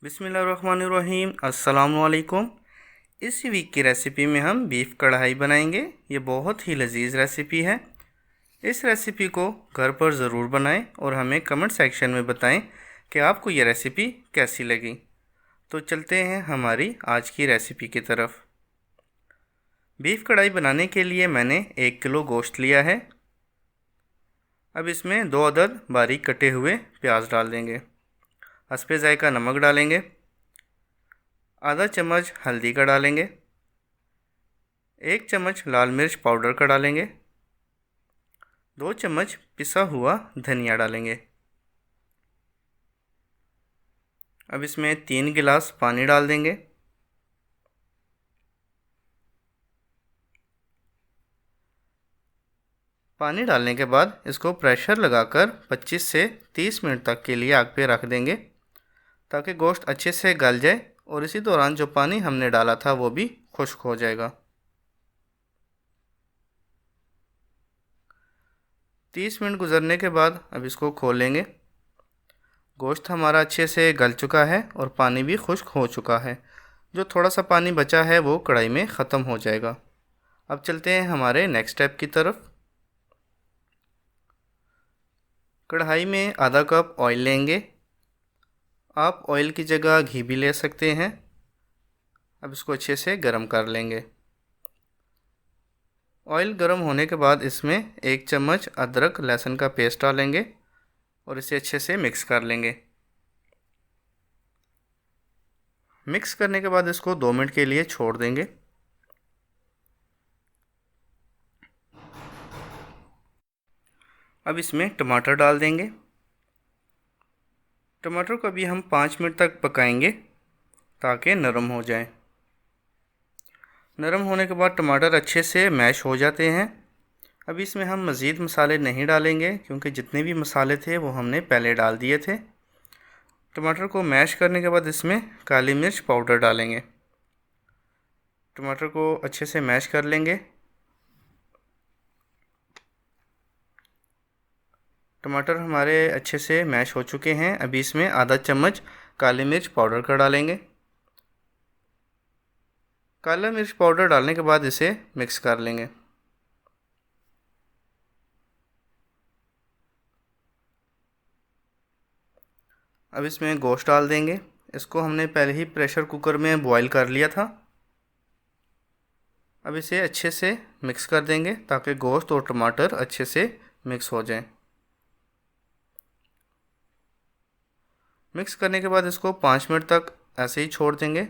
बिस्मिल्लाहिर्रहमानिर्रहीम अस्सलामुअलैकुम। इस वीक की रेसिपी में हम बीफ कढ़ाई बनाएंगे। ये बहुत ही लजीज रेसिपी है। इस रेसिपी को घर पर ज़रूर बनाएं और हमें कमेंट सेक्शन में बताएं कि आपको ये रेसिपी कैसी लगी। तो चलते हैं हमारी आज की रेसिपी की तरफ। बीफ कढ़ाई बनाने के लिए मैंने 1 किलो गोश्त लिया है। अब इसमें 2 अदद बारीक कटे हुए प्याज डाल देंगे। हस्बे ज़ायका नमक डालेंगे। आधा चम्मच हल्दी का डालेंगे। 1 चम्मच लाल मिर्च पाउडर का डालेंगे। 2 चम्मच पिसा हुआ धनिया डालेंगे। अब इसमें 3 गिलास पानी डाल देंगे। पानी डालने के बाद इसको प्रेशर लगाकर 25 से 30 मिनट तक के लिए आग पे रख देंगे ताकि गोश्त अच्छे से गल जाए और इसी दौरान जो पानी हमने डाला था वो भी खुश्क हो जाएगा। 30 मिनट गुजरने के बाद अब इसको खोल लेंगे। गोश्त हमारा अच्छे से गल चुका है और पानी भी खुश्क हो चुका है। जो थोड़ा सा पानी बचा है वो कढ़ाई में ख़त्म हो जाएगा। अब चलते हैं हमारे नेक्स्ट स्टेप की तरफ। कढ़ाई में आधा कप ऑयल लेंगे। आप ऑयल की जगह घी भी ले सकते हैं। अब इसको अच्छे से गर्म कर लेंगे। ऑयल गर्म होने के बाद इसमें 1 चम्मच अदरक लहसुन का पेस्ट डालेंगे और इसे अच्छे से मिक्स कर लेंगे। मिक्स करने के बाद इसको 2 मिनट के लिए छोड़ देंगे। अब इसमें टमाटर डाल देंगे। टमाटर को अभी हम 5 मिनट तक पकाएंगे ताकि नरम हो जाए। नरम होने के बाद टमाटर अच्छे से मैश हो जाते हैं। अब इसमें हम मज़ीद मसाले नहीं डालेंगे क्योंकि जितने भी मसाले थे वो हमने पहले डाल दिए थे। टमाटर को मैश करने के बाद इसमें काली मिर्च पाउडर डालेंगे। टमाटर को अच्छे से मैश कर लेंगे। टमाटर हमारे अच्छे से मैश हो चुके हैं। अभी इसमें आधा चम्मच काली मिर्च पाउडर का डालेंगे। काला मिर्च पाउडर डालने के बाद इसे मिक्स कर लेंगे। अब इसमें गोश्त डाल देंगे। इसको हमने पहले ही प्रेशर कुकर में बॉईल कर लिया था। अब इसे अच्छे से मिक्स कर देंगे ताकि गोश्त और टमाटर अच्छे से मिक्स हो जाएं। मिक्स करने के बाद इसको 5 मिनट तक ऐसे ही छोड़ देंगे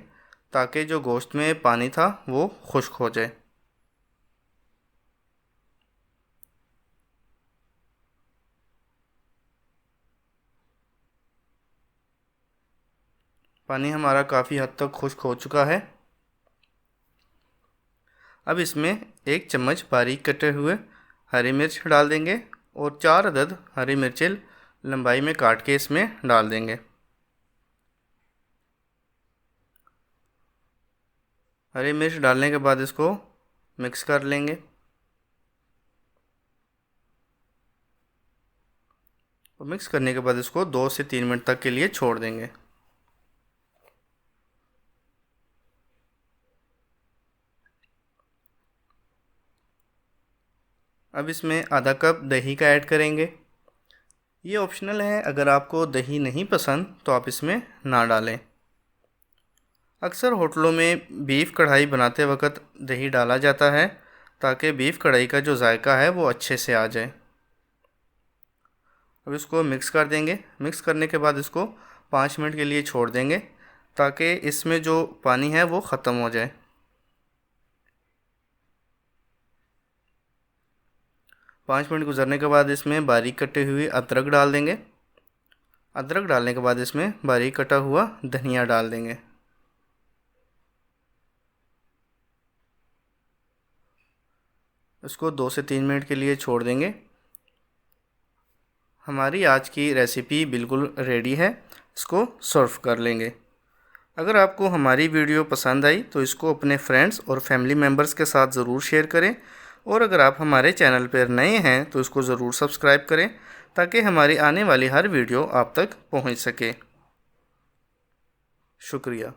ताकि जो गोश्त में पानी था वो खुश्क हो जाए। पानी हमारा काफ़ी हद तक खुश्क हो चुका है। अब इसमें 1 चम्मच बारीक कटे हुए हरी मिर्च डाल देंगे और 4 अदद हरी मिर्चें लंबाई में काट के इसमें डाल देंगे। हरी मिर्च डालने के बाद इसको मिक्स कर लेंगे और मिक्स करने के बाद इसको 2 से 3 मिनट तक के लिए छोड़ देंगे। अब इसमें आधा कप दही का ऐड करेंगे। ये ऑप्शनल है, अगर आपको दही नहीं पसंद तो आप इसमें ना डालें। अक्सर होटलों में बीफ कढ़ाई बनाते वक्त दही डाला जाता है ताकि बीफ कढ़ाई का जो जायका है वो अच्छे से आ जाए। अब इसको मिक्स कर देंगे। मिक्स करने के बाद इसको 5 मिनट के लिए छोड़ देंगे ताकि इसमें जो पानी है वो ख़त्म हो जाए। 5 मिनट गुजरने के बाद इसमें बारीक कटे हुए अदरक डाल देंगे। अदरक डालने के बाद इसमें बारीक कटा हुआ धनिया डाल देंगे। इसको 2 से 3 मिनट के लिए छोड़ देंगे। हमारी आज की रेसिपी बिल्कुल रेडी है। इसको सर्व कर लेंगे। अगर आपको हमारी वीडियो पसंद आई तो इसको अपने फ्रेंड्स और फैमिली मेम्बर्स के साथ ज़रूर शेयर करें और अगर आप हमारे चैनल पर नए हैं तो इसको ज़रूर सब्सक्राइब करें ताकि हमारी आने वाली हर वीडियो आप तक पहुंच सके। शुक्रिया।